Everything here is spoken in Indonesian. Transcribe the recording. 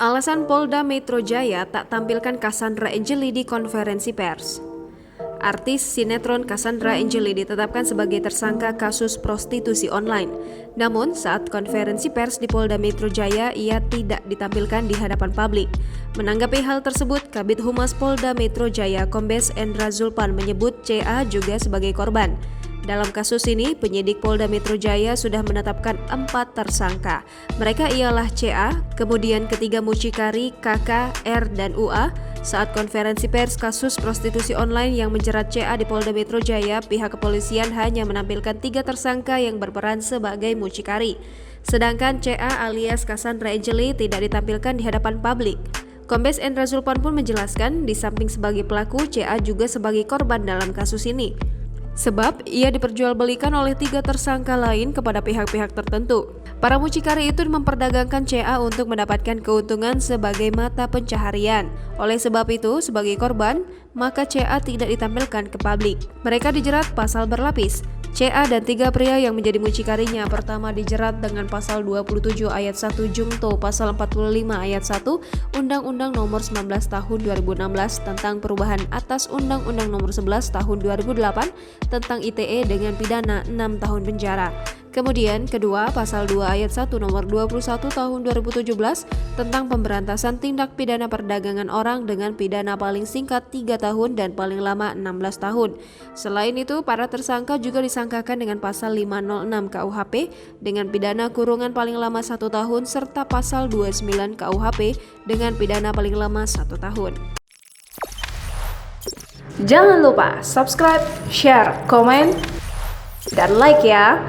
Alasan Polda Metro Jaya tak tampilkan Cassandra Angelini di konferensi pers. Artis sinetron Cassandra Angelini ditetapkan sebagai tersangka kasus prostitusi online. Namun, saat konferensi pers di Polda Metro Jaya, ia tidak ditampilkan di hadapan publik. Menanggapi hal tersebut, Kabid Humas Polda Metro Jaya Kombes Endra Zulpan menyebut CA juga sebagai korban. Dalam kasus ini, penyidik Polda Metro Jaya sudah menetapkan 4 tersangka. Mereka ialah CA, kemudian ketiga mucikari KK, R, dan UA. Saat konferensi pers kasus prostitusi online yang menjerat CA di Polda Metro Jaya, pihak kepolisian hanya menampilkan 3 tersangka yang berperan sebagai mucikari. Sedangkan CA alias Cassandra Angelini tidak ditampilkan di hadapan publik. Kombes Endra Zulpan pun menjelaskan, di samping sebagai pelaku, CA juga sebagai korban dalam kasus ini. Sebab ia diperjualbelikan oleh 3 tersangka lain kepada pihak-pihak tertentu. Para mucikari itu memperdagangkan CA untuk mendapatkan keuntungan sebagai mata pencaharian. Oleh sebab itu, sebagai korban, maka CA tidak ditampilkan ke publik. Mereka dijerat pasal berlapis. CA dan 3 pria yang menjadi mucikarinya pertama dijerat dengan pasal 27 ayat 1 Jungto, pasal 45 ayat 1 Undang-Undang Nomor 19 Tahun 2016 tentang perubahan atas Undang-Undang Nomor 11 Tahun 2008 tentang ITE dengan pidana 6 tahun penjara. Kemudian kedua, pasal 2 ayat 1 nomor 21 tahun 2017 tentang pemberantasan tindak pidana perdagangan orang dengan pidana paling singkat 3 tahun dan paling lama 16 tahun. Selain itu, para tersangka juga disangkakan dengan pasal 506 KUHP dengan pidana kurungan paling lama 1 tahun serta pasal 29 KUHP dengan pidana paling lama 1 tahun. Jangan lupa subscribe, share, komen, dan like ya!